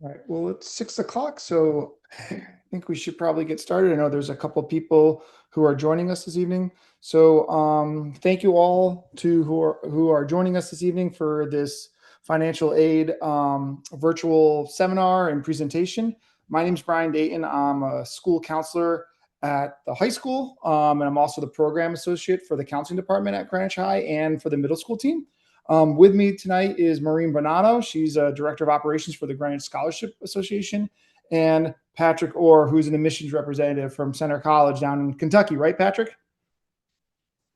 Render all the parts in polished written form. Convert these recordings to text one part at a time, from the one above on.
All right. Well, it's 6 o'clock, so I think we should probably get started. I know there's a couple people who are joining us this evening. So, thank you all to who are joining us this evening for this financial aid virtual seminar and presentation. My name is Brian Dayton. I'm a school counselor at the high school, and I'm also the program associate for the counseling department at Greenwich High and for the middle school team. With me tonight is Maureen Bonato. She's a director of operations for the Greenwich Scholarship Association, and Patrick Orr, who's an admissions representative from Center College down in Kentucky, right, Patrick?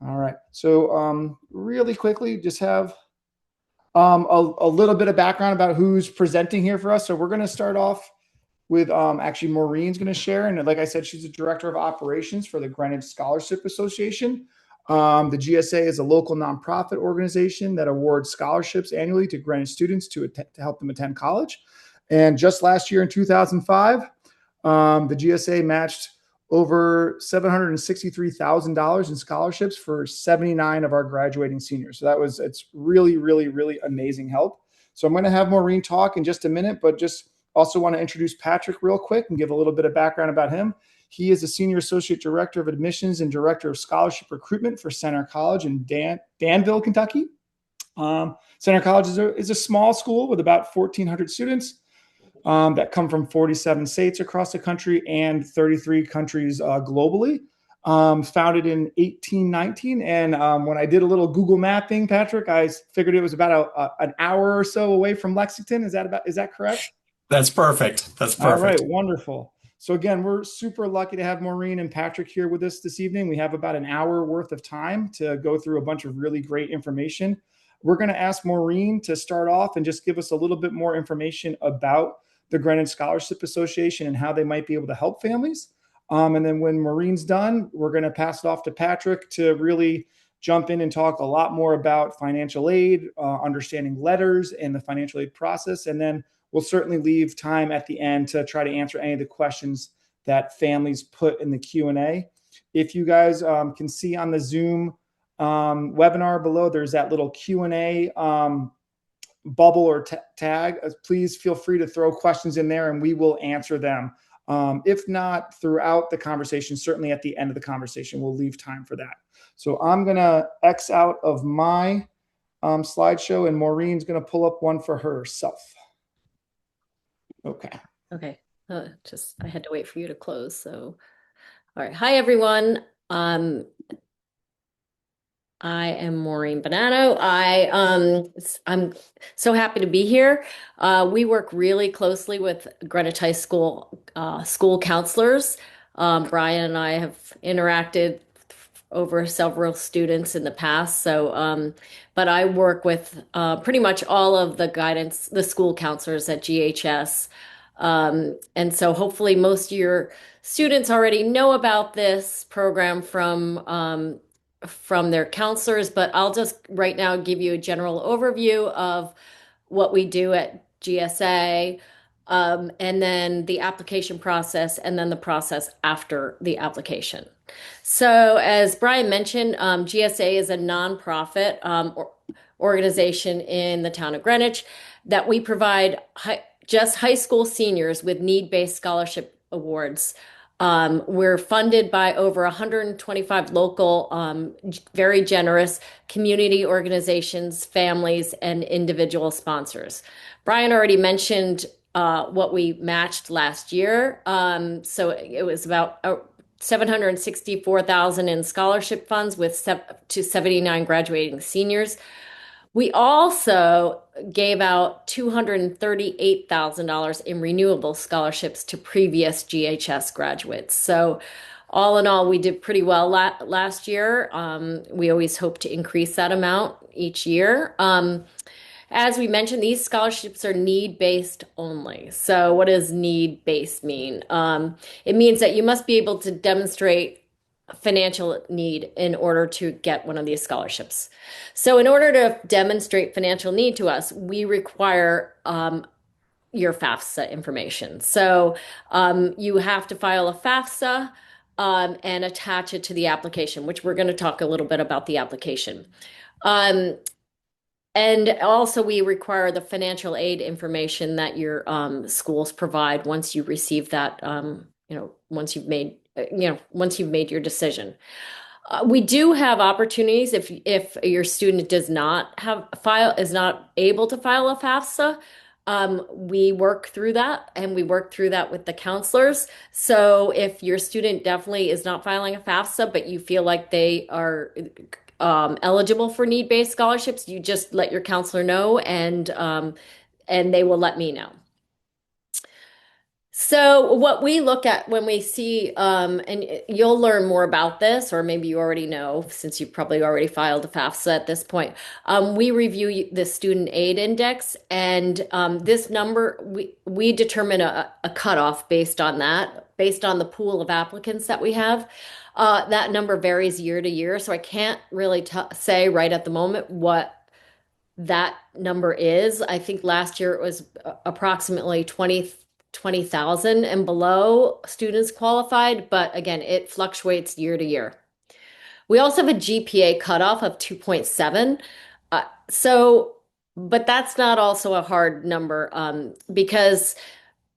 All right. So, really quickly, just have a little bit of background about who's presenting here for us. So, we're going to start off with actually Maureen's going to share. And like I said, she's the director of operations for the Greenwich Scholarship Association. The GSA is a local nonprofit organization that awards scholarships annually to Greenwich students to help them attend college. And just last year in 2005, the GSA matched over $763,000 in scholarships for 79 of our graduating seniors. So it's really, really, really amazing help. So I'm going to have Maureen talk in just a minute, but just also want to introduce Patrick real quick and give a little bit of background about him. He is the Senior Associate Director of Admissions and Director of Scholarship Recruitment for Center College in Danville, Kentucky. Center College is a small school with about 1,400 students that come from 47 states across the country and 33 countries globally. Founded in 1819. And when I did a little Google mapping, Patrick, I figured it was about an hour or so away from Lexington. Is that correct? That's perfect. That's All right, perfect. wonderful. So again, we're super lucky to have Maureen and Patrick here with us this evening. We have about an hour worth of time to go through a bunch of really great information. We're going to ask Maureen to start off and just give us a little bit more information about the Greenwich Scholarship Association and how they might be able to help families. And then when Maureen's done, we're going to pass it off to Patrick to really jump in and talk a lot more about financial aid, understanding letters and the financial aid process. And then we'll certainly leave time at the end to try to answer any of the questions that families put in the Q&A. If you guys can see on the Zoom webinar below, there's that little Q&A bubble or tag. Please feel free to throw questions in there and we will answer them. If not throughout the conversation, certainly at the end of the conversation, we'll leave time for that. So I'm going to X out of my slideshow and Maureen's going to pull up one for herself. Okay. Okay. I had to wait for you to close. So, all right. Hi, everyone. I am Maureen Bonato. I'm so happy to be here. We work really closely with Greenwich High School school counselors. Brian and I have interacted over several students in the past. So, but I work with pretty much all of the school counselors at GHS. And so hopefully most of your students already know about this program from their counselors, but I'll just right now give you a general overview of what we do at GSA, and then the application process, and then the process after the application. So, as Brian mentioned, GSA is a nonprofit organization in the town of Greenwich that we provide just high school seniors with need-based scholarship awards. We're funded by over 125 local, very generous community organizations, families, and individual sponsors. Brian already mentioned what we matched last year. So it was about 764,000 in scholarship funds to 79 graduating seniors. We also gave out $238,000 in renewable scholarships to previous GHS graduates. So all in all, we did pretty well last year. We always hope to increase that amount each year. As we mentioned, these scholarships are need-based only. So what does need-based mean? It means that you must be able to demonstrate financial need in order to get one of these scholarships. So in order to demonstrate financial need to us, we require your FAFSA information. So you have to file a FAFSA and attach it to the application, which we're going to talk a little bit about the application. And also, we require the financial aid information that your schools provide once you receive that, once you've made your decision. We do have opportunities if your student does not have file is not able to file a FAFSA. We work through that and we work through that with the counselors. So if your student definitely is not filing a FAFSA, but you feel like they are eligible for need-based scholarships, you just let your counselor know and they will let me know. So what we look at when we see, and you'll learn more about this, or maybe you already know, since you've probably already filed a FAFSA at this point. We review the student aid index, and this number, we determine a cutoff based on that, based on the pool of applicants that we have. That number varies year to year, so I can't really say right at the moment what that number is. I think last year it was approximately 20,000 and below students qualified, but again, it fluctuates year to year. We also have a GPA cutoff of 2.7. But that's not also a hard number because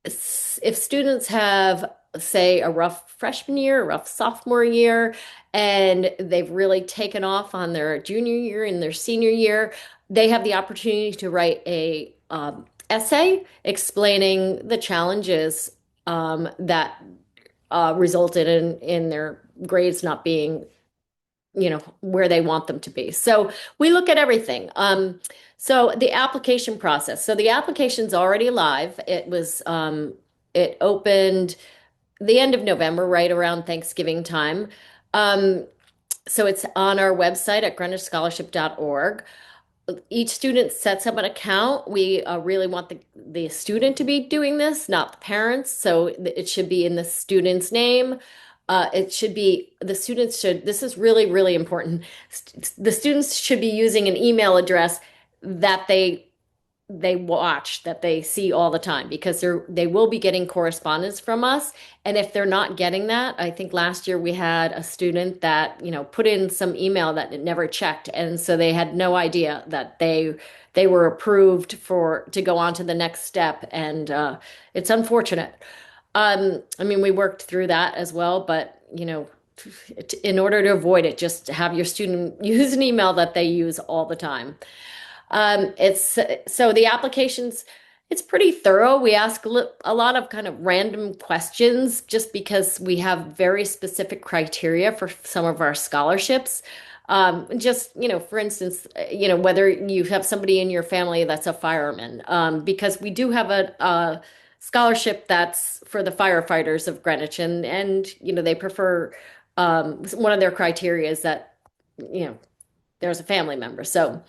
if students have, say, a rough freshman year, a rough sophomore year, and they've really taken off on their junior year and their senior year, they have the opportunity to write a essay explaining the challenges that resulted in their grades not being, where they want them to be. So we look at everything. So the application process. So the application's already live. It opened the end of November, right around Thanksgiving time. So it's on our website at greenwichscholarship.org. Each student sets up an account. We really want the student to be doing this, not the parents. So it should be in the student's name. It should be, the students should, this is really, really important. The students should be using an email address that they watch, that they see all the time, because they will be getting correspondence from us. And if they're not getting that, I think last year we had a student that, put in some email that it never checked. And so they had no idea that they were approved to go on to the next step. And it's unfortunate. I mean, we worked through that as well, but in order to avoid it, just have your student use an email that they use all the time. It's so the applications, it's pretty thorough. We ask a lot of kind of random questions just because we have very specific criteria for some of our scholarships. Just, for instance, whether you have somebody in your family that's a fireman, because we do have a scholarship that's for the firefighters of Greenwich, and they prefer, one of their criteria is that, there's a family member. So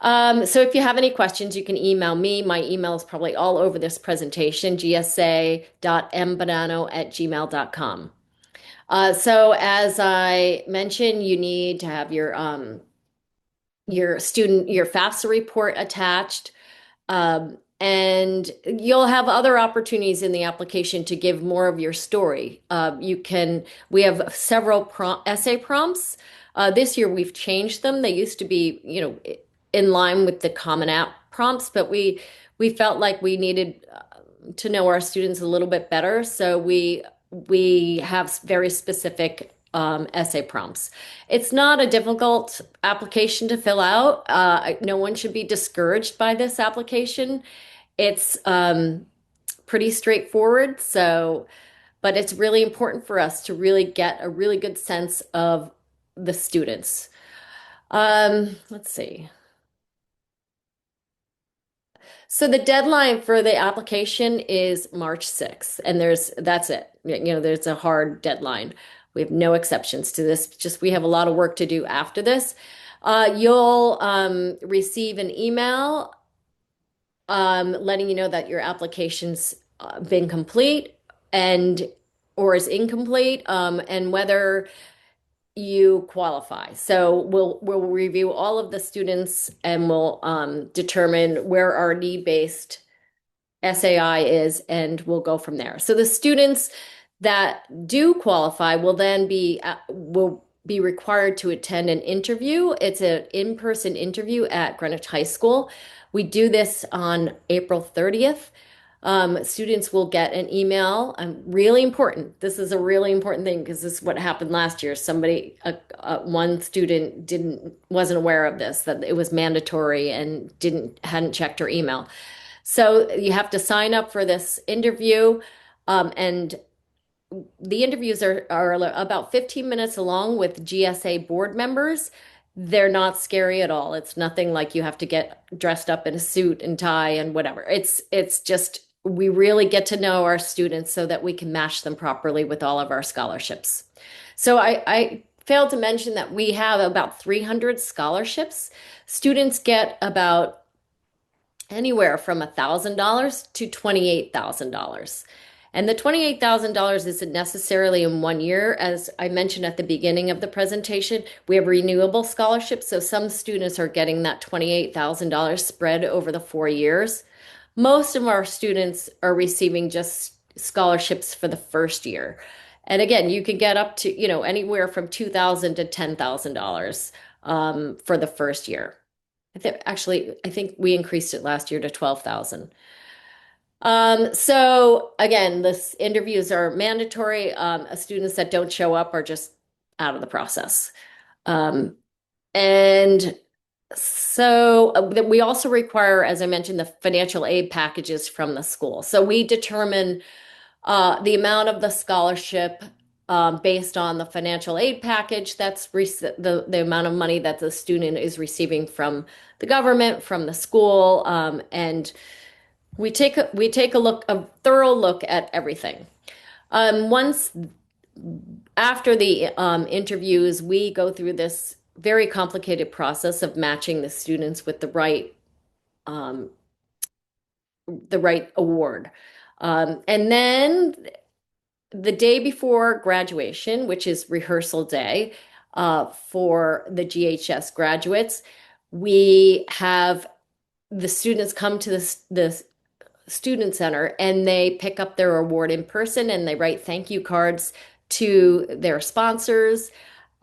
if you have any questions, you can email me. My email is probably all over this presentation, gsa.mbonanno@gmail.com. So as I mentioned, you need to have your FAFSA report attached. And you'll have other opportunities in the application to give more of your story. We have several essay prompts. This year we've changed them. They used to be, in line with the Common App prompts, but we felt like we needed to know our students a little bit better. So we have very specific essay prompts. It's not a difficult application to fill out. No one should be discouraged by this application. It's pretty straightforward. But it's really important for us to really get a really good sense of the students. Let's see. So the deadline for the application is March 6th, and that's it. There's a hard deadline. We have no exceptions to this. Just we have a lot of work to do after this. You'll receive an email letting you know that your application's been complete or is incomplete, and whether you qualify. So we'll review all of the students and we'll determine where our need-based SAI is, and we'll go from there. So the students that do qualify will then be required to attend an interview. It's an in-person interview at Greenwich High School. We do this on April 30th. Students will get an email. Really important. This is a really important thing because this is what happened last year. One student wasn't aware of this, that it was mandatory and hadn't checked her email. So you have to sign up for this interview, and the interviews are about 15 minutes long with GSA board members. They're not scary at all. It's nothing like you have to get dressed up in a suit and tie and whatever. It's just we really get to know our students so that we can match them properly with all of our scholarships. So I failed to mention that we have about 300 scholarships. Students get about anywhere from $1,000 to $28,000. And the $28,000 isn't necessarily in one year. As I mentioned at the beginning of the presentation, we have renewable scholarships. So some students are getting that $28,000 spread over the 4 years. Most of our students are receiving just scholarships for the first year. And again, you can get up to, anywhere from $2,000 to $10,000 for the first year. I think we increased it last year to 12,000. So again, this interviews are mandatory. Students that don't show up are just out of the process. And so we also require, as I mentioned, the financial aid packages from the school. So we determine the amount of the scholarship based on the financial aid package. That's the amount of money that the student is receiving from the government, from the school, and we take a thorough look at everything. Once after the interviews, we go through this very complicated process of matching the students with the right award. And then the day before graduation, which is rehearsal day for the GHS graduates, we have the students come to the student center and they pick up their award in person and they write thank you cards to their sponsors.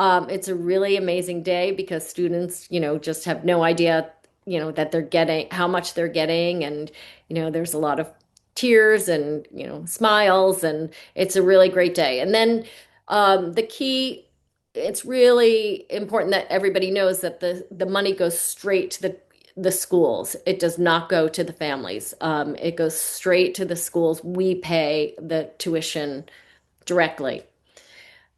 It's a really amazing day because students, just have no idea, that they're getting, how much they're getting. And, there's a lot of tears and, smiles, and it's a really great day. And then it's really important that everybody knows that the money goes straight to the schools. It does not go to the families. It goes straight to the schools. We pay the tuition directly.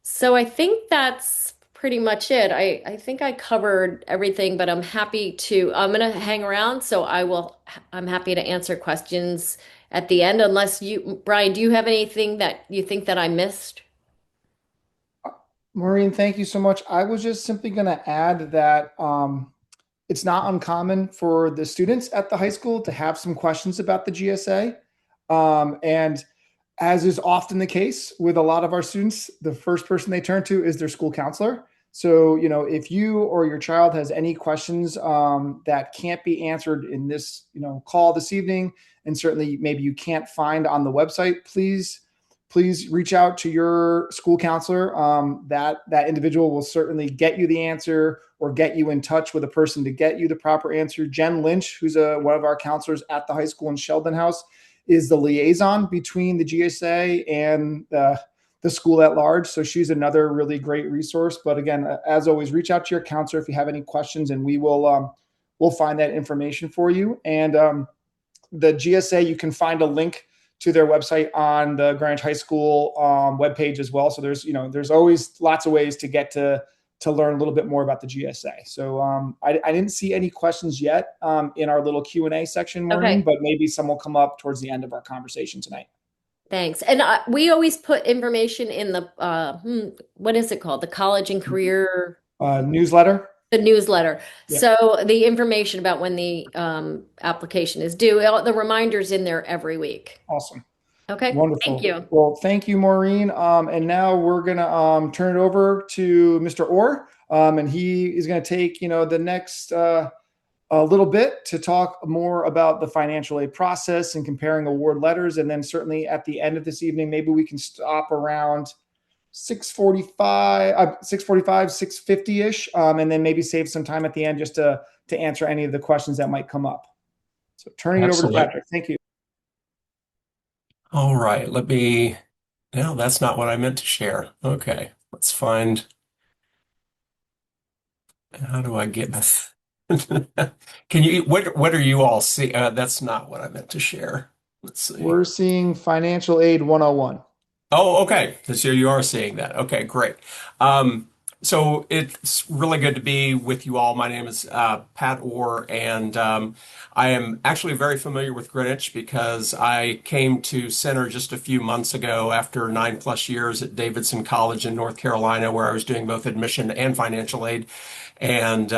So I think that's pretty much it. I think I covered everything, but I'm going to hang around. So I'm happy to answer questions at the end, unless Brian, do you have anything that you think that I missed? Maureen, thank you so much. I was just simply going to add that it's not uncommon for the students at the high school to have some questions about the GSA. And as is often the case with a lot of our students, the first person they turn to is their school counselor. So, if you or your child has any questions that can't be answered in this, call this evening, and certainly maybe you can't find on the website, please reach out to your school counselor. That individual will certainly get you the answer or get you in touch with a person to get you the proper answer. Jen Lynch, who's one of our counselors at the high school in Sheldon House, is the liaison between the GSA and the school at large. So she's another really great resource. But again, as always, reach out to your counselor if you have any questions, and we'll find that information for you. And the GSA, you can find a link to their website on the Greenwich High School webpage as well. So there's always lots of ways to get to learn a little bit more about the GSA. So I didn't see any questions yet in our little Q&A section, Maureen, but maybe some will come up towards the end of our conversation tonight. Thanks. And we always put information in the, what is it called? The College and Career newsletter. The newsletter. Yeah. So the information about when the application is due, the reminders in there every week. Awesome. Okay. Wonderful. Thank you. Well, thank you, Maureen. And now we're going to turn it over to Mr. Orr. And he is going to take, the next a little bit to talk more about the financial aid process and comparing award letters. And then certainly at the end of this evening, maybe we can stop around 6:45, 6:45, 6:50-ish, and then maybe save some time at the end just to answer any of the questions that might come up. So turning it over to Excellent. Patrick. Thank you. All right, no, that's not what I meant to share. Okay, let's find, how do I get this? What are you all see? That's not what I meant to share. Let's see. We're seeing Financial Aid 101. Oh, okay. So you are seeing that. Okay, great. So it's really good to be with you all. My name is Pat Orr, and I am actually very familiar with Greenwich because I came to Center just a few months ago after 9+ years at Davidson College in North Carolina, where I was doing both admission and financial aid. And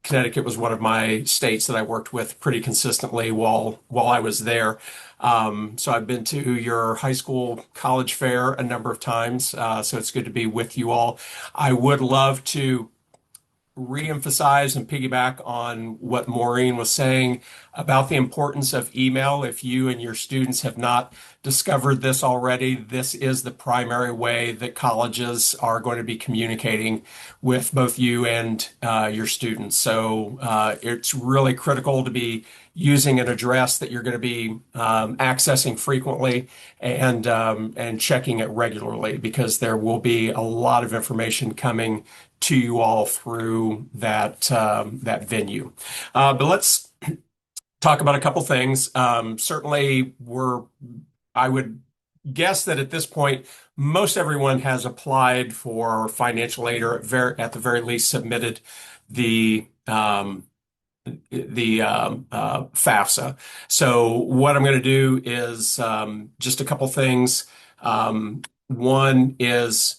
Connecticut was one of my states that I worked with pretty consistently while I was there. So I've been to your high school college fair a number of times. So it's good to be with you all. I would love to reemphasize and piggyback on what Maureen was saying about the importance of email. If you and your students have not discovered this already, this is the primary way that colleges are going to be communicating with both you and your students. So it's really critical to be using an address that you're going to be accessing frequently and checking it regularly, because there will be a lot of information coming to you all through that venue. But let's talk about a couple things. Certainly, I would guess that at this point, most everyone has applied for financial aid, or at the very least submitted the FAFSA. So what I'm going to do is just a couple things. One is,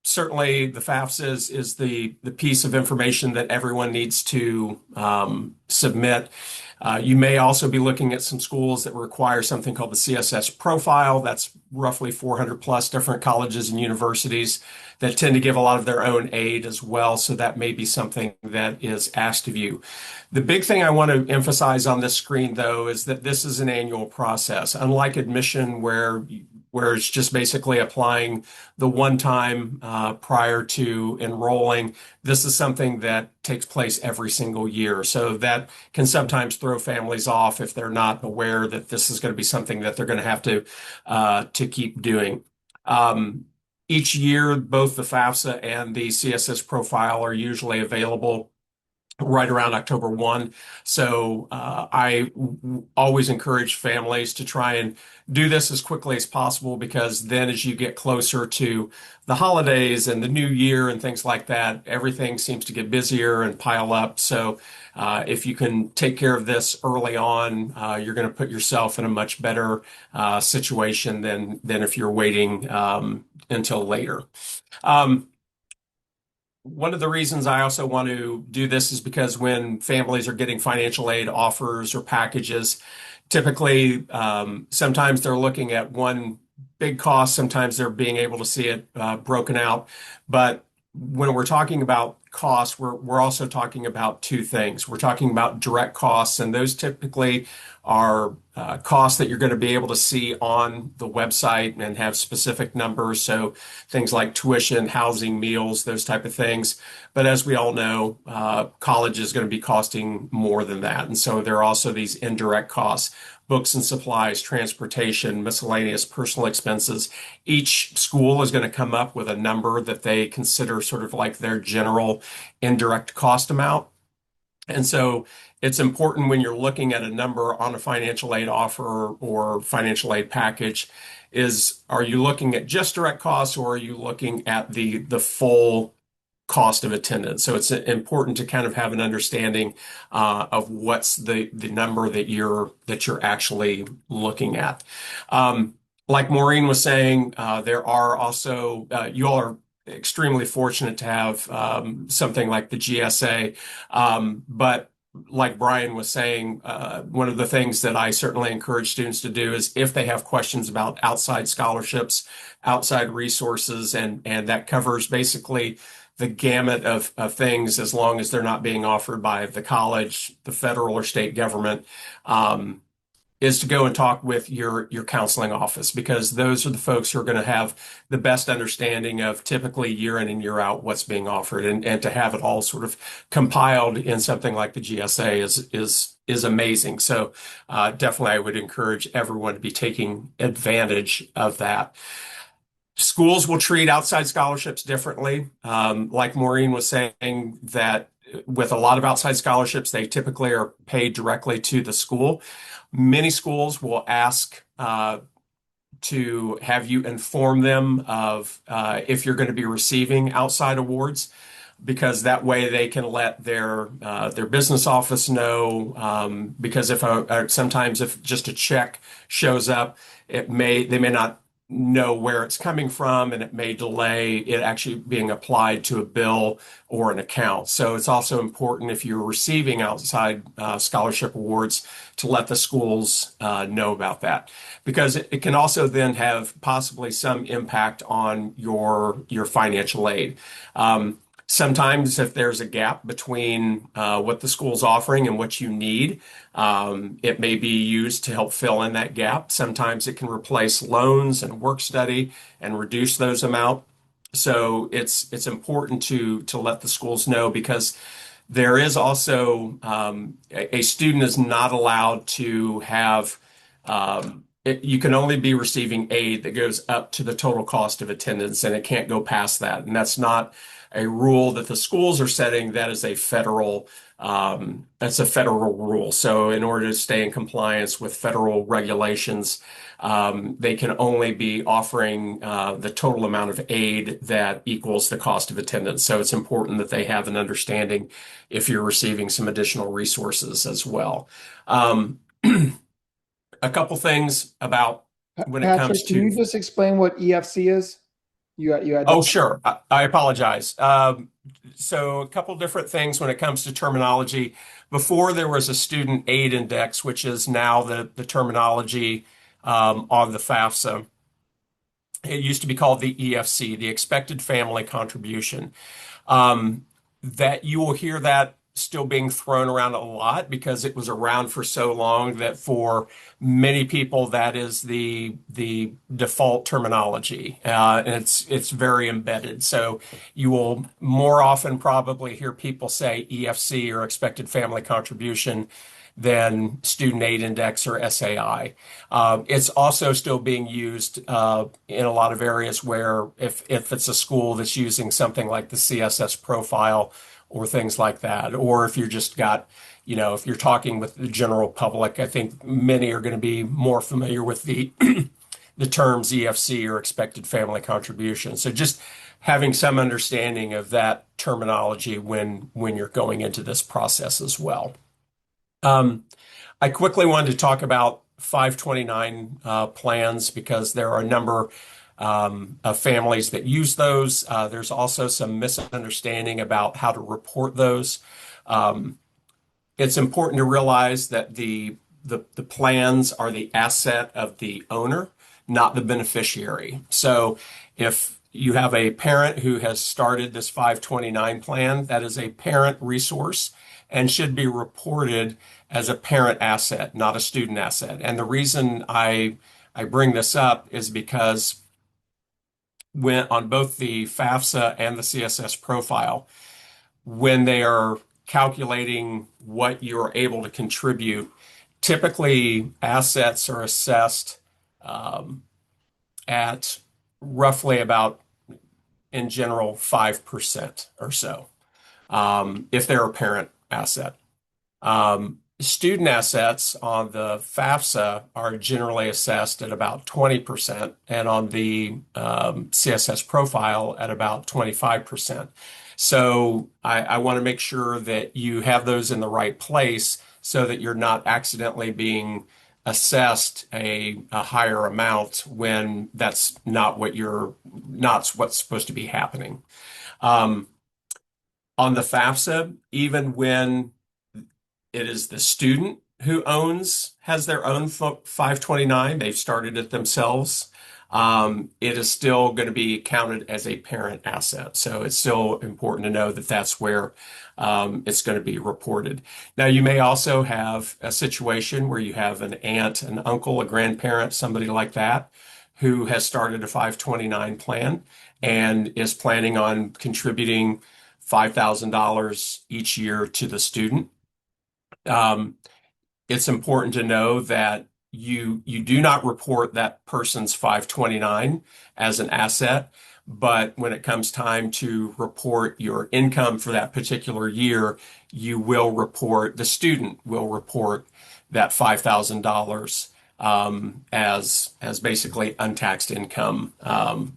certainly the FAFSA is the piece of information that everyone needs to submit. You may also be looking at some schools that require something called the CSS profile. That's roughly 400+ different colleges and universities that tend to give a lot of their own aid as well. So that may be something that is asked of you. The big thing I want to emphasize on this screen, though, is that this is an annual process. Unlike admission, where it's just basically applying the one time prior to enrolling, this is something that takes place every single year. So that can sometimes throw families off if they're not aware that this is going to be something that they're going to have to keep doing. Each year, both the FAFSA and the CSS profile are usually available right around October 1. So I always encourage families to try and do this as quickly as possible, because then as you get closer to the holidays and the new year and things like that, everything seems to get busier and pile up. So if you can take care of this early on, you're going to put yourself in a much better situation than if you're waiting until later. One of the reasons I also want to do this is because when families are getting financial aid offers or packages, typically, sometimes they're looking at one big cost, sometimes they're being able to see it broken out. But when we're talking about costs, we're also talking about two things. We're talking about direct costs, and those typically are costs that you're going to be able to see on the website and have specific numbers. So things like tuition, housing, meals, those type of things. But as we all know, college is going to be costing more than that. And so there are also these indirect costs: books and supplies, transportation, miscellaneous personal expenses. Each school is going to come up with a number that they consider sort of like their general indirect cost amount. And so it's important when you're looking at a number on a financial aid offer or financial aid package, are you looking at just direct costs, or are you looking at the full cost of attendance? So it's important to kind of have an understanding of what's the number that you're actually looking at. Like Maureen was saying, there are also you all are extremely fortunate to have something like the GSA, but like Brian was saying, one of the things that I certainly encourage students to do is, if they have questions about outside scholarships, outside resources, and that covers basically the gamut of things, as long as they're not being offered by the college, the federal or state government. is to go and talk with your counseling office, because those are the folks who are going to have the best understanding of typically year in and year out what's being offered, and to have it all sort of compiled in something like the GSA is amazing. So definitely I would encourage everyone to be taking advantage of that. Schools will treat outside scholarships differently. Like Maureen was saying, that with a lot of outside scholarships, they typically are paid directly to the school. Many schools will ask to have you inform them of if you're going to be receiving outside awards, because that way they can let their business office know. Because if sometimes if just a check shows up, they may not know where it's coming from, and it may delay it actually being applied to a bill or an account. So it's also important, if you're receiving outside scholarship awards, to let the schools know about that, because it can also then have possibly some impact on your financial aid. Sometimes if there's a gap between what the school's offering and what you need, it may be used to help fill in that gap. Sometimes it can replace loans and work study and reduce those amount. So it's important to let the schools know, because there is also a student is not allowed to have you can only be receiving aid that goes up to the total cost of attendance, and it can't go past that. And that's not a rule that the schools are setting. That is that's a federal rule. So in order to stay in compliance with federal regulations, they can only be offering the total amount of aid that equals the cost of attendance. So it's important that they have an understanding if you're receiving some additional resources as well. A couple things about when it comes Patrick, can you to. just explain what EFC is? You had Oh, that. sure. I apologize. So a couple different things when it comes to terminology. Before, there was a student aid index, which is now the terminology on the FAFSA. It used to be called the EFC, the Expected Family Contribution. That you will hear that still being thrown around a lot, because it was around for so long that for many people that is the default terminology, and it's very embedded. So you will more often probably hear people say EFC, or Expected Family Contribution, than Student Aid Index or SAI. It's also still being used in a lot of areas where if it's a school that's using something like the CSS profile or things like that, or if you're just got, if you're talking with the general public, I think many are going to be more familiar with the the terms EFC, or Expected Family Contribution. So just having some understanding of that terminology when you're going into this process as well. I quickly wanted to talk about 529 plans, because there are a number of families that use those. There's also some misunderstanding about how to report those. It's important to realize that the plans are the asset of the owner, not the beneficiary. So if you have a parent who has started this 529 plan, that is a parent resource and should be reported as a parent asset, not a student asset. And the reason I bring this up is because when on both the FAFSA and the CSS profile, when they are calculating what you're able to contribute, typically assets are assessed at roughly about, in general, 5% or so, if they're a parent asset. Student assets on the FAFSA are generally assessed at about 20%, and on the CSS profile at about 25%. So I want to make sure that you have those in the right place, so that you're not accidentally being assessed a higher amount when that's not what's supposed to be happening. On the FAFSA, even when it is the student who has their own 529, they've started it themselves. it is still going to be counted as a parent asset. So it's still important to know that that's where it's going to be reported. Now, you may also have a situation where you have an aunt, an uncle, a grandparent, somebody like that, who has started a 529 plan and is planning on contributing $5,000 each year to the student. Um, it's important to know that you do not report that person's 529 as an asset, but when it comes time to report your income for that particular year, the student will report that $5,000 as basically untaxed income,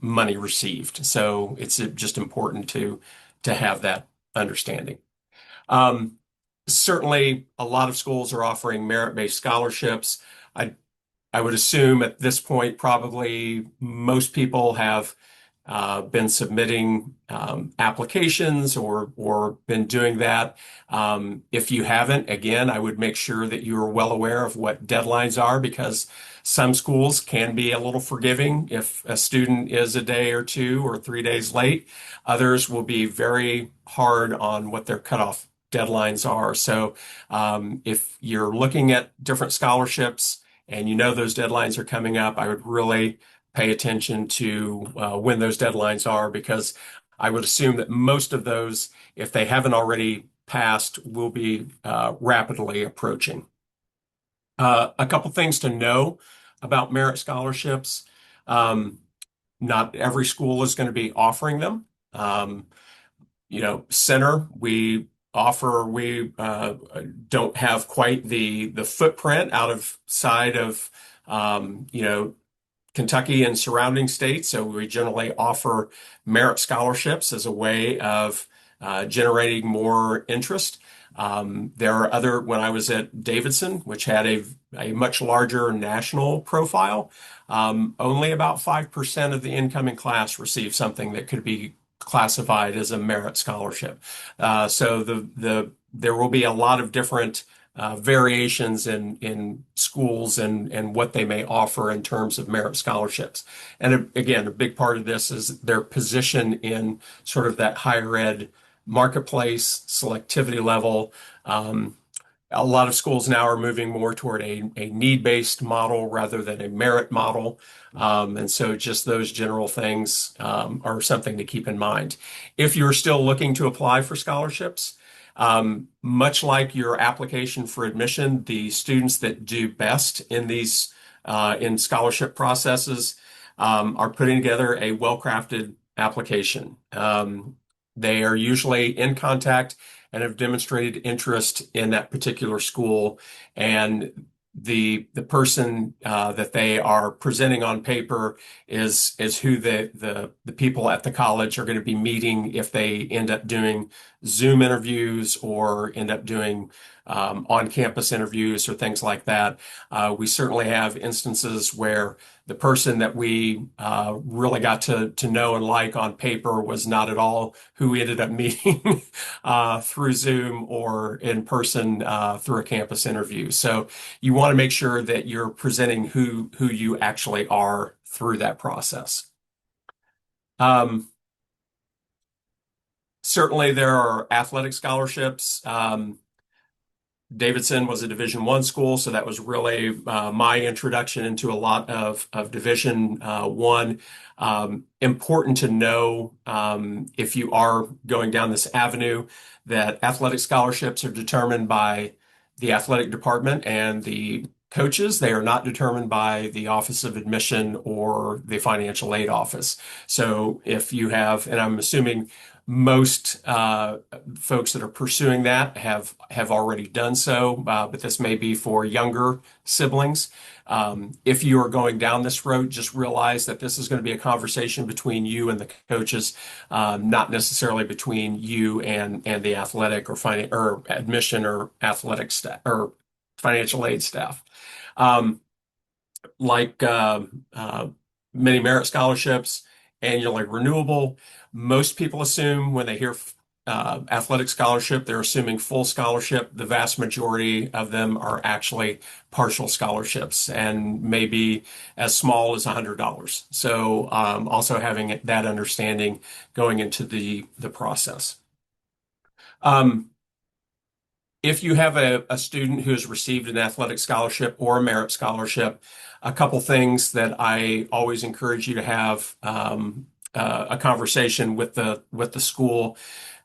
money received. So it's just important to have that understanding. Um, Certainly, a lot of schools are offering merit-based scholarships. I I would assume at this point, probably most people have been submitting applications or been doing that. If you haven't, again, I would make sure that you are well aware of what deadlines are, because some schools can be a little forgiving if a student is a day or 2 or 3 days late. Others will be very hard on what their cutoff deadlines are. So if you're looking at different scholarships and you know those deadlines are coming up, I would really pay attention to when those deadlines are, because I would assume that most of those, if they haven't already passed, will be rapidly approaching. A couple things to know about merit scholarships. Um, Not every school is going to be offering them. Um, Center, we don't have quite the footprint outside of Kentucky and surrounding states. So we generally offer merit scholarships as a way of generating more interest. There are when I was at Davidson, which had a much larger national profile, only about 5% of the incoming class received something that could be classified as a merit scholarship. So there will be a lot of different variations in schools and what they may offer in terms of merit scholarships. And again, a big part of this is their position in sort of that higher ed marketplace selectivity level. A lot of schools now are moving more toward a need-based model rather than a merit model. And so just those general things are something to keep in mind. If you're still looking to apply for scholarships, much like your application for admission, the students that do best in these in scholarship processes are putting together a well-crafted application. They are usually in contact and have demonstrated interest in that particular school, and the person that they are presenting on paper is who the people at the college are going to be meeting if they end up doing Zoom interviews or end up doing on-campus interviews or things like that. We certainly have instances where the person that we really got to know and like on paper was not at all who we ended up meeting through Zoom or in person through a campus interview. So you want to make sure that you're presenting who you actually are through that process. Certainly, there are athletic scholarships. Davidson was a Division I school, so that was really my introduction into a lot of Division I. Important to know if you are going down this avenue that athletic scholarships are determined by the athletic department and the coaches. They are not determined by the Office of Admission or the financial aid office. So if you have, and I'm assuming most folks that are pursuing that have already done so, but this may be for younger siblings. If you are going down this road, just realize that this is going to be a conversation between you and the coaches, not necessarily between you and the athletic or admission or athletic staff or financial aid staff. Like many merit scholarships, annually renewable. Most people assume when they hear athletic scholarship, they're assuming full scholarship. The vast majority of them are actually partial scholarships and maybe as small as $100. So also having that understanding going into the process. If you have a student who has received an athletic scholarship or a merit scholarship, a couple things that I always encourage you to have a conversation with the school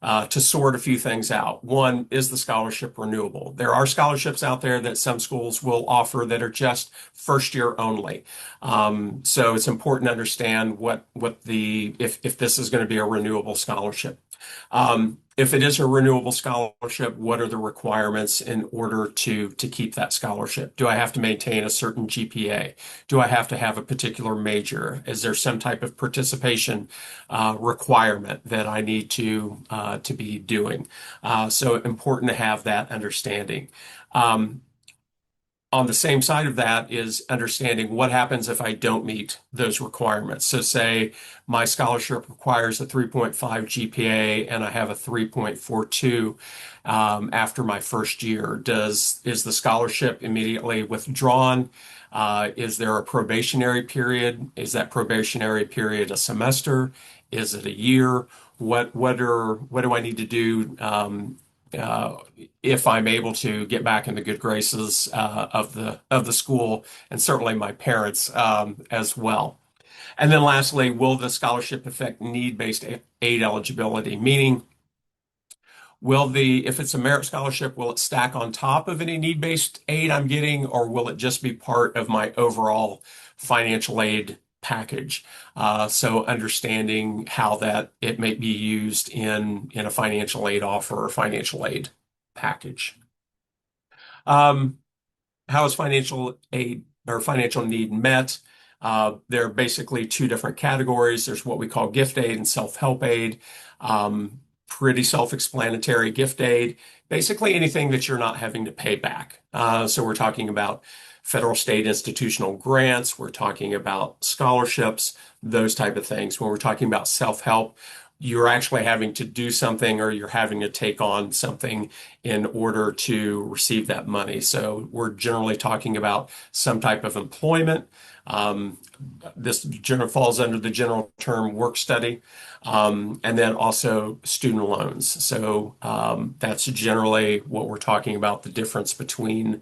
to sort a few things out. One, is the scholarship renewable? There are scholarships out there that some schools will offer that are just first year only. So it's important to understand if this is going to be a renewable scholarship. If it is a renewable scholarship, what are the requirements in order to keep that scholarship? Do I have to maintain a certain GPA? Do I have to have a particular major? Is there some type of participation requirement that I need to be doing? So important to have that understanding. On the same side of that is understanding what happens if I don't meet those requirements. So say my scholarship requires a 3.5 GPA and I have a 3.42 after my first year. Is the scholarship immediately withdrawn? Is there a probationary period? Is that probationary period a semester? Is it a year? What do I need to do if I'm able to get back in the good graces of the school and certainly my parents as well. And then lastly, will the scholarship affect need-based aid eligibility? Meaning, if it's a merit scholarship, will it stack on top of any need-based aid I'm getting, or will it just be part of my overall financial aid package? So understanding how that it may be used in a financial aid offer or financial aid package. How is financial aid or financial need met? There are basically two different categories. There's what we call gift aid and self-help aid. Pretty self-explanatory. Gift aid, basically anything that you're not having to pay back. So we're talking about federal, state, institutional grants. We're talking about scholarships, those type of things. When we're talking about self-help, you're actually having to do something or you're having to take on something in order to receive that money. So we're generally talking about some type of employment. This falls under the general term work study, and then also student loans. So that's generally what we're talking about, the difference between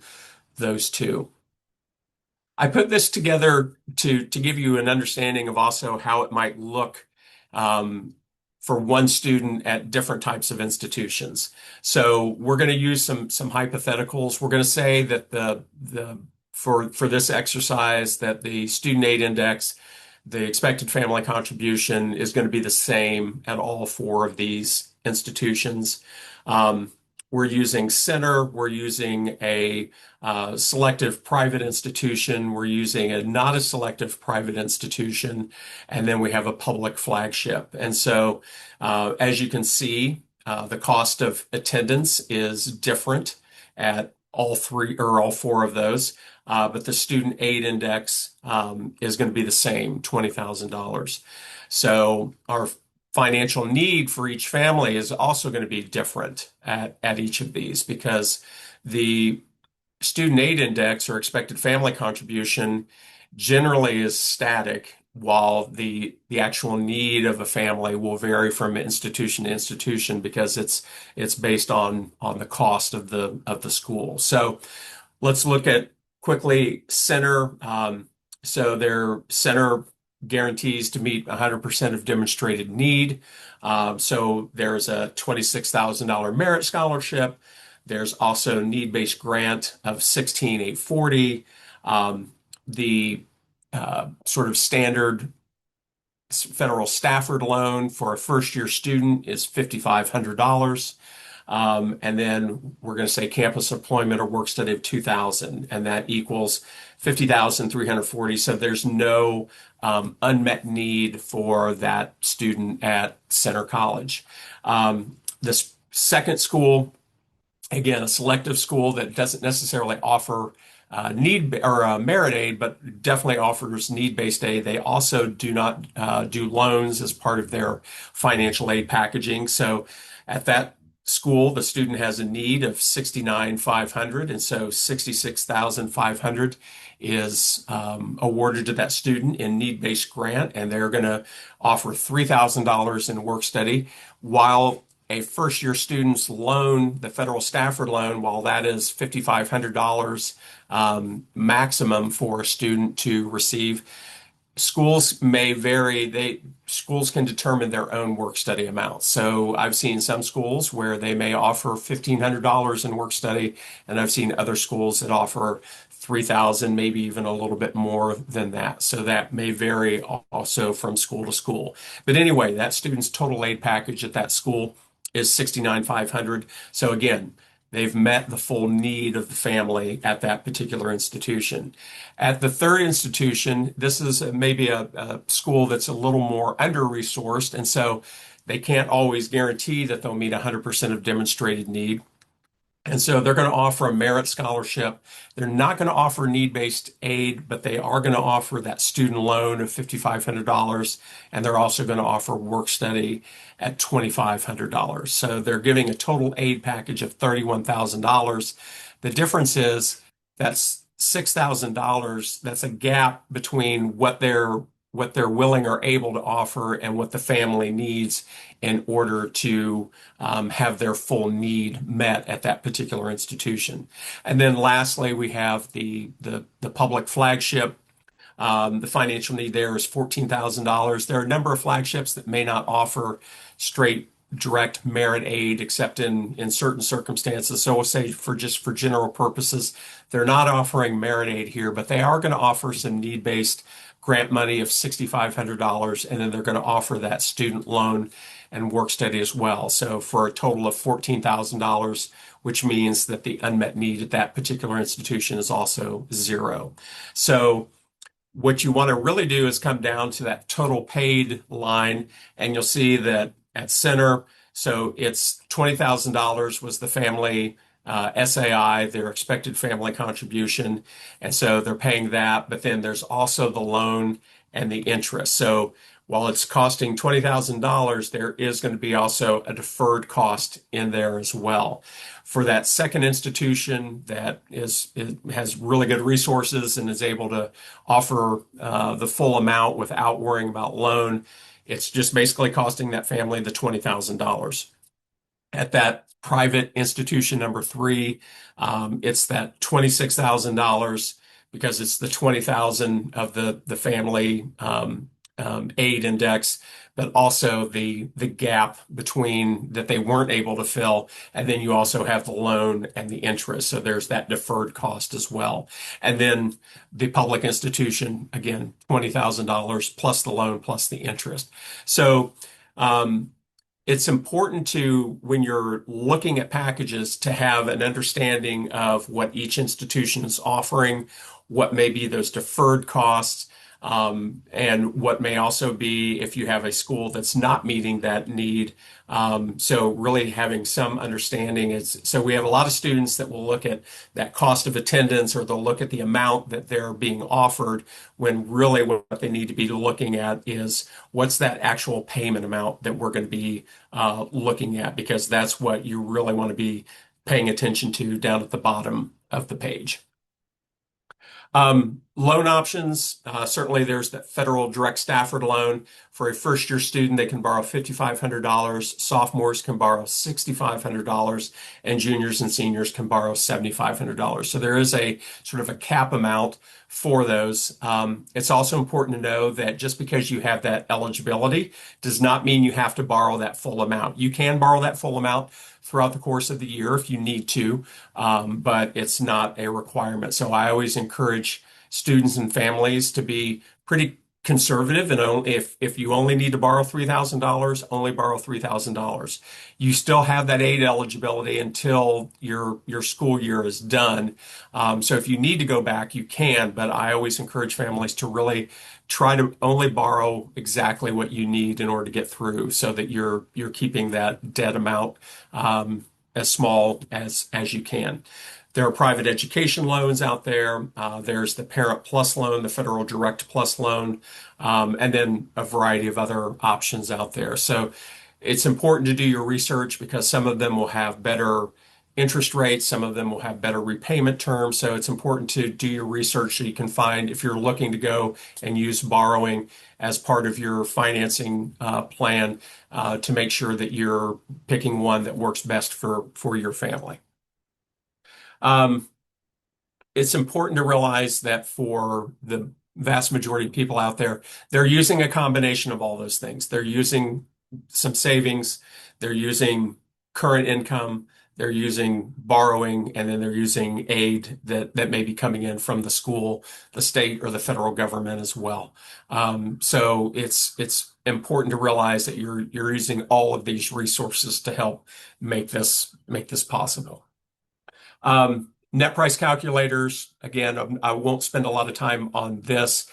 those two. I put this together to give you an understanding of also how it might look for one student at different types of institutions. So we're going to use some hypotheticals. We're going to say that for this exercise that the student aid index, the expected family contribution is going to be the same at all four of these institutions. We're using center, we're using a selective private institution, we're using a not a selective private institution, and then we have a public flagship. And so as you can see, the cost of attendance is different at all three or all four of those, but the student aid index is going to be the same, $20,000. So our financial need for each family is also going to be different at each of these, because the student aid index or expected family contribution generally is static, while the actual need of a family will vary from institution to institution because it's based on the cost of the school. So let's look at quickly center. So their center guarantees to meet 100% of demonstrated need. So there's a $26,000 merit scholarship. There's also need-based grant of $16,840. The sort of standard federal Stafford loan for a first-year student is $5,500. And then we're going to say campus employment or work study of $2,000, and that equals $50,340. So there's no unmet need for that student at Center College. This second school, again, a selective school that doesn't necessarily offer need or merit aid, but definitely offers need-based aid. They also do not do loans as part of their financial aid packaging. So At that school, the student has a need of 69,500, and so 66,500 is awarded to that student in need-based grant, and they're going to offer $3,000 in work study, while a first-year student's loan, the federal Stafford loan, while that is $5,500 maximum for a student to receive, schools may vary. Schools can determine their own work study amounts. So I've seen some schools where they may offer $1,500 in work study, and I've seen other schools that offer 3,000, maybe even a little bit more than that. So that may vary also from school to school. But anyway, that student's total aid package at that school is 69,500. So again, they've met the full need of the family at that particular institution. At the third institution, this is maybe a school that's a little more under-resourced, and so they can't always guarantee that they'll meet 100% of demonstrated need. And so they're going to offer a merit scholarship. They're not going to offer need-based aid, but they are going to offer that student loan of $5,500, and they're also going to offer work study at $2,500. So they're giving a total aid package of $31,000. The difference is that's $6,000. That's a gap between what they're willing or able to offer and what the family needs in order to have their full need met at that particular institution. And then lastly, we have the public flagship. The financial need there is $14,000. There are a number of flagships that may not offer straight direct merit aid except in certain circumstances. So we'll say for general purposes, they're not offering merit aid here, but they are going to offer some need-based grant money of $6,500, and then they're going to offer that student loan and work study as well. So for a total of $14,000, which means that the unmet need at that particular institution is also zero. So what you want to really do is come down to that total paid line, and you'll see that at center, so it's $20,000 was the family SAI, their expected family contribution. And so they're paying that, but then there's also the loan and the interest. So while it's costing $20,000, there is going to be also a deferred cost in there as well. For that second institution that has really good resources and is able to offer the full amount without worrying about loan, it's just basically costing that family the $20,000. At that private institution number 3, it's that $26,000 because it's the 20,000 of the family aid index, but also the gap between that they weren't able to fill, and then you also have the loan and the interest. So there's that deferred cost as well. And then the public institution, again, $20,000 plus the loan plus the interest. So it's important to, when you're looking at packages, to have an understanding of what each institution is offering, what may be those deferred costs, and what may also be if you have a school that's not meeting that need. So really having some understanding is, so we have a lot of students that will look at that cost of attendance, or they'll look at the amount that they're being offered, when really what they need to be looking at is what's that actual payment amount that we're going to be looking at, because that's what you really want to be paying attention to down at the bottom of the page. Loan options, certainly there's that federal direct Stafford loan. For a first-year student, they can borrow $5,500, sophomores can borrow $6,500, and juniors and seniors can borrow $7,500. So there is a sort of a cap amount for those. It's also important to know that just because you have that eligibility does not mean you have to borrow that full amount. You can borrow that full amount throughout the course of the year if you need to, but it's not a requirement. So I always encourage students and families to be pretty conservative, and if you only need to borrow $3,000, only borrow $3,000. You still have that aid eligibility until your school year is done. So if you need to go back, you can, but I always encourage families to really try to only borrow exactly what you need in order to get through, so that you're keeping that debt amount as small as you can. There are private education loans out there. There's the Parent Plus loan, the Federal Direct Plus loan, and then a variety of other options out there. So it's important to do your research because some of them will have better interest rates, some of them will have better repayment terms. So it's important to do your research so you can find if you're looking to go and use borrowing as part of your financing plan to make sure that you're picking one that works best for your family. Um, it's important to realize that for the vast majority of people out there, they're using a combination of all those things. They're using some savings, they're using current income, they're using borrowing, and then they're using aid that may be coming in from the school, the state, or the federal government as well. So it's important to realize that you're using all of these resources to help make this possible. Net price calculators, again, I won't spend a lot of time on this,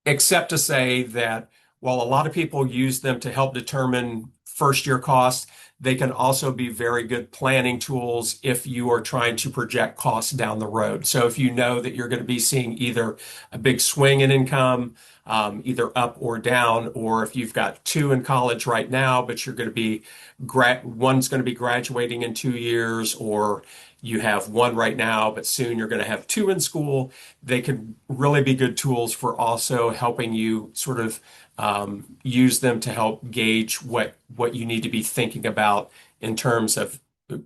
except to say that while a lot of people use them to help determine first year costs, they can also be very good planning tools if you are trying to project costs down the road. So if you know that you're going to be seeing either a big swing in income, either up or down, or if you've got two in college right now, but you're going to be one's going to be graduating in 2 years, or you have one right now, but soon you're going to have two in school, they could really be good tools for also helping you sort of use them to help gauge what you need to be thinking about in terms of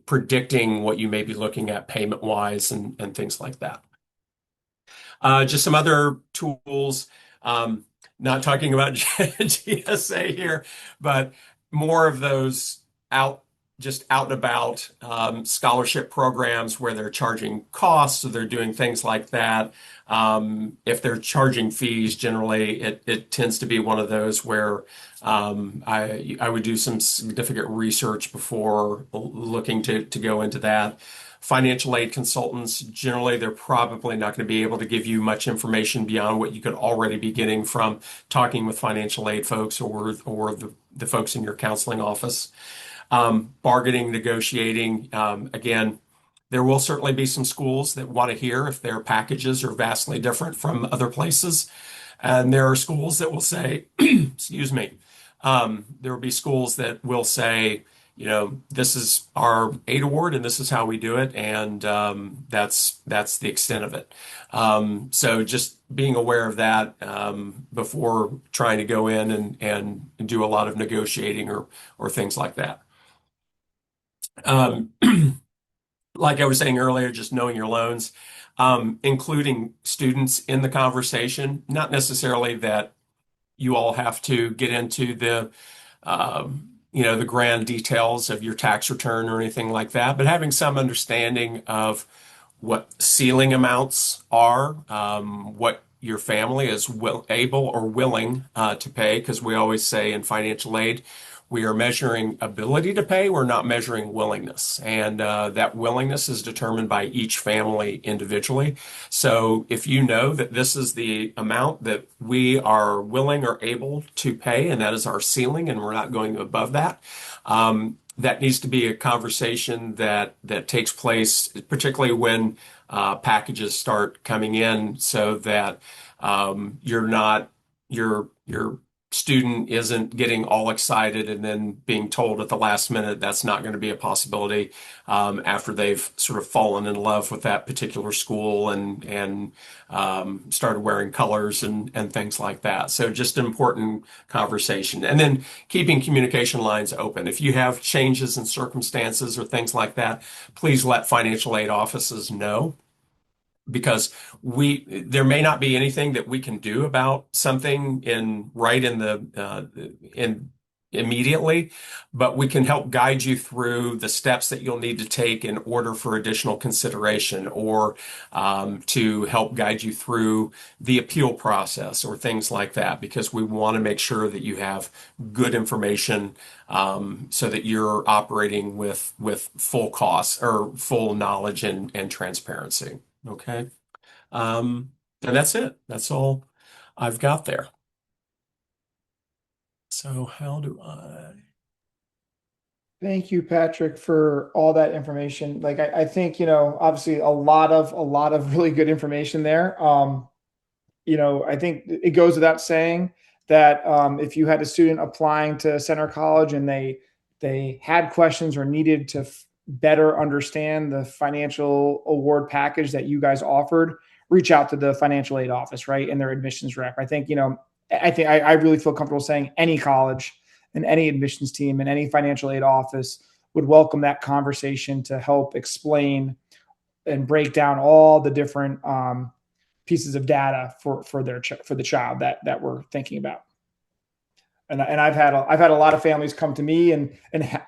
predicting what you may be looking at payment wise and things like that. Just some other tools, not talking about GSA here, but more of those just out and about scholarship programs where they're charging costs, so they're doing things like that. If they're charging fees, generally it tends to be one of those where I would do some significant research before looking to go into that. Financial aid consultants, generally, they're probably not going to be able to give you much information beyond what you could already be getting from talking with financial aid folks or the folks in your counseling office. Bargaining, negotiating, again, there will certainly be some schools that want to hear if their packages are vastly different from other places. And there are schools that will say, excuse me, there will be schools that will say, this is our aid award and this is how we do it. And that's the extent of it. So just being aware of that before trying to go in and do a lot of negotiating or things like that. Like I was saying earlier, just knowing your loans, including students in the conversation, not necessarily that you all have to get into the grand details of your tax return or anything like that, but having some understanding of what ceiling amounts are, what your family is able or willing to pay, because we always say in financial aid, we are measuring ability to pay. We're not measuring willingness. And that willingness is determined by each family individually. So if you know that this is the amount that we are willing or able to pay, and that is our ceiling, and we're not going above that, that needs to be a conversation that takes place, particularly when packages start coming in, so that your student isn't getting all excited and then being told at the last minute that's not going to be a possibility after they've sort of fallen in love with that particular school and started wearing colors and things like that. So just an important conversation. And then keeping communication lines open. If you have changes in circumstances or things like that, please let financial aid offices know, because there may not be anything that we can do about something immediately, but we can help guide you through the steps that you'll need to take in order for additional consideration, or to help guide you through the appeal process or things like that, because we want to make sure that you have good information so that you're operating with full costs or full knowledge and transparency. Okay. And that's it. That's all I've got there. So how do I? Thank you, Patrick, for all that information. Like I think, obviously a lot of really good information there. I think it goes without saying that if you had a student applying to Center College and they they had questions or needed to better understand the financial award package that you guys offered, reach out to the financial aid office, right? And their admissions rep. I think, I really feel comfortable saying any college and any admissions team and any financial aid office would welcome that conversation to help explain and break down all the different pieces of data for the child that we're thinking about. And I've had a lot of families come to me and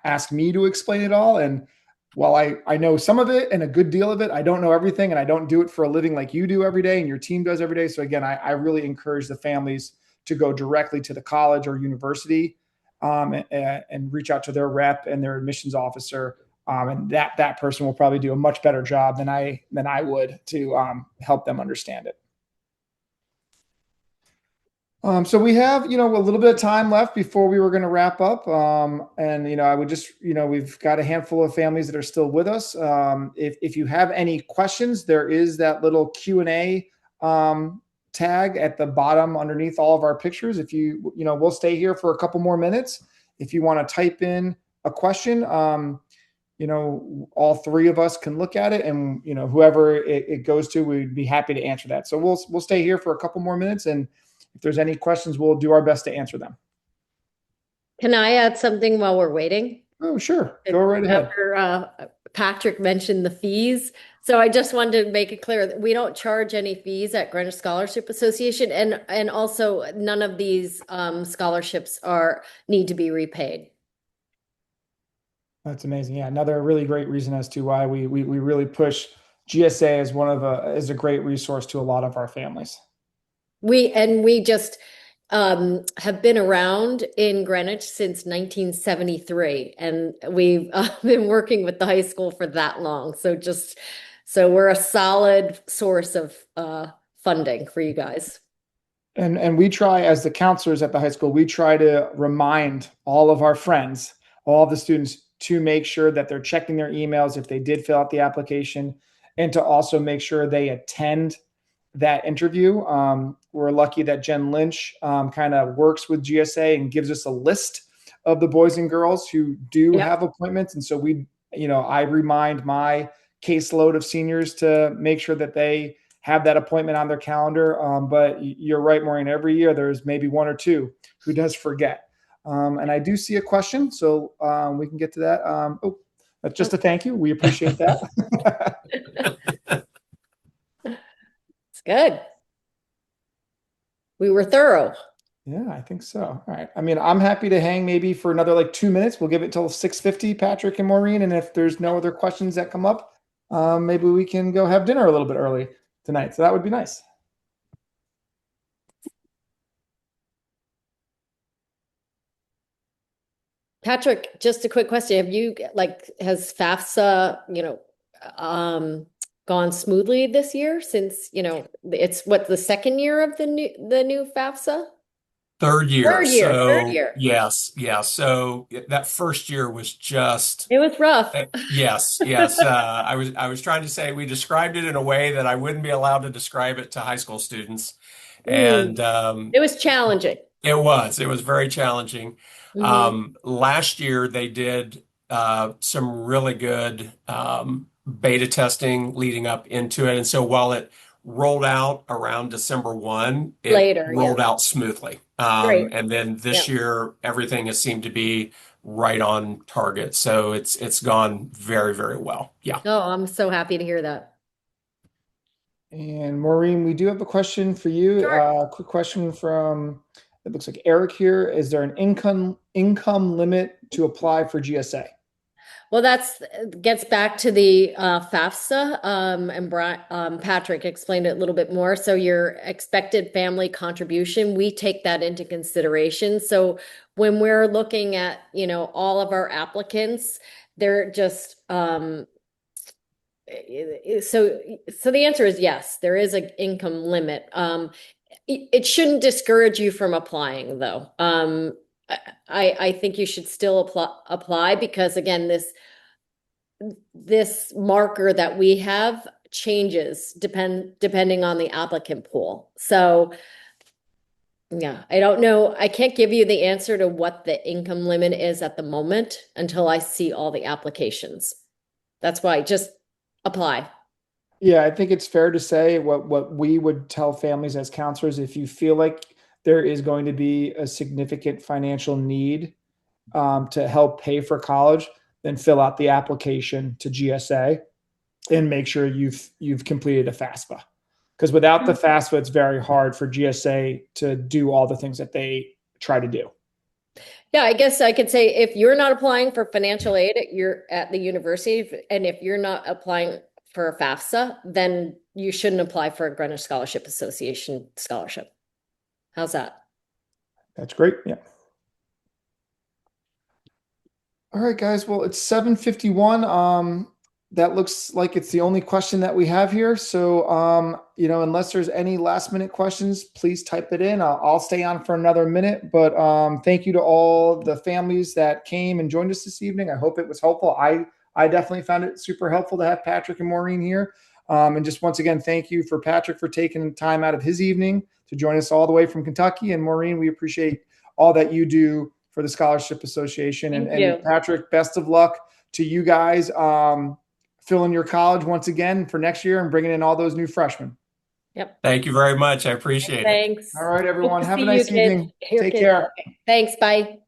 ask me to explain it all. And while I know some of it and a good deal of it, I don't know everything, and I don't do it for a living like you do every day and your team does every day. So again, I really encourage the families to go directly to the college or university and reach out to their rep and their admissions officer. And that person will probably do a much better job than I would to help them understand it. So we have, a little bit of time left before we were going to wrap up. And, I would just, we've got a handful of families that are still with us. If you have any questions, there is that little Q&A tag at the bottom underneath all of our pictures. If we'll stay here for a couple more minutes. If you want to type in a question, all three of us can look at it, and, whoever it goes to, we'd be happy to answer that. So we'll stay here for a couple more minutes, and if there's any questions, we'll do our best to answer them. Can I add something while we're waiting? Oh, sure. Go right ahead. After Patrick mentioned the fees. So I just wanted to make it clear that we don't charge any fees at Greenwich Scholarship Association. And also none of these scholarships need to be repaid. That's amazing. Yeah. Another really great reason as to why we really push GSA as a great resource to a lot of our families. We just have been around in Greenwich since 1973, and we've been working with the high school for that long. So we're a solid source of funding for you guys. And we try, as the counselors at the high school, we try to remind all of our friends, all the students, to make sure that they're checking their emails if they did fill out the application, and to also make sure they attend that interview. We're lucky that Jen Lynch kind of works with GSA and gives us a list of the boys and girls who do have appointments. And so I remind my caseload of seniors to make sure that they have that appointment on their calendar. But you're right, Maureen, every year there's maybe one or two who does forget. And I do see a question, so we can get to that. That's just a thank you. We appreciate that. Good. We were thorough. Yeah, I think so. All right. I mean, I'm happy to hang maybe for another 2 minutes. We'll give it till 6:50, Patrick and Maureen. And if there's no other questions that come up, maybe we can go have dinner a little bit early tonight. So that would be nice. Patrick, just a quick question. Have you has FAFSA, gone smoothly this year since, it's the second year of the new FAFSA? Third year. Third year. Yes. So that first year was it was rough. Yes. I was trying to say we described it in a way that I wouldn't be allowed to describe it to high school students. And it was challenging. It was very challenging. Last year they did some really good beta testing leading up into it. And so while it rolled out around December 1, it rolled out smoothly. And then this year, everything has seemed to be right on target. So it's gone very, very well. Yeah. Oh, I'm so happy to hear that. And Maureen, we do have a question for you. Sure. Quick question from, it looks like Eric here. Is there an income limit to apply for GSA? Well, gets back to the FAFSA, and Patrick explained it a little bit more. So your expected family contribution, we take that into consideration. So when we're looking at, all of our applicants, they're just so the answer is yes, there is an income limit. It shouldn't discourage you from applying, though. I think you should still apply because, again, this marker that we have changes depending on the applicant pool. So Yeah, I don't know. I can't give you the answer to what the income limit is at the moment until I see all the applications. That's why just apply. Yeah, I think it's fair to say what we would tell families as counselors, if you feel like there is going to be a significant financial need to help pay for college, then fill out the application to GSA and make sure you've completed a FAFSA. Because without the FAFSA, it's very hard for GSA to do all the things that they try to do. Yeah, I guess I could say if you're not applying for financial aid, you're at the university, and if you're not applying for a FAFSA, then you shouldn't apply for a Greenwich Scholarship Association scholarship. How's that? That's great. Yeah. All right, guys. Well, it's 7:51. That looks like it's the only question that we have here. So, unless there's any last minute questions, please type it in. I'll stay on for another minute, but thank you to all the families that came and joined us this evening. I hope it was helpful. I definitely found it super helpful to have Patrick and Maureen here. And just once again, thank you for Patrick for taking time out of his evening to join us all the way from Kentucky. And Maureen, we appreciate all that you do for the Scholarship Association. Thank And you. Patrick, best of luck to you guys. Filling your college once again for next year and bringing in all those new freshmen. Yep. Thank you very much. I appreciate it. Thanks. All right, everyone. Hope to Have a see you, nice kids. evening. Your Take kids. care. Thanks. Bye.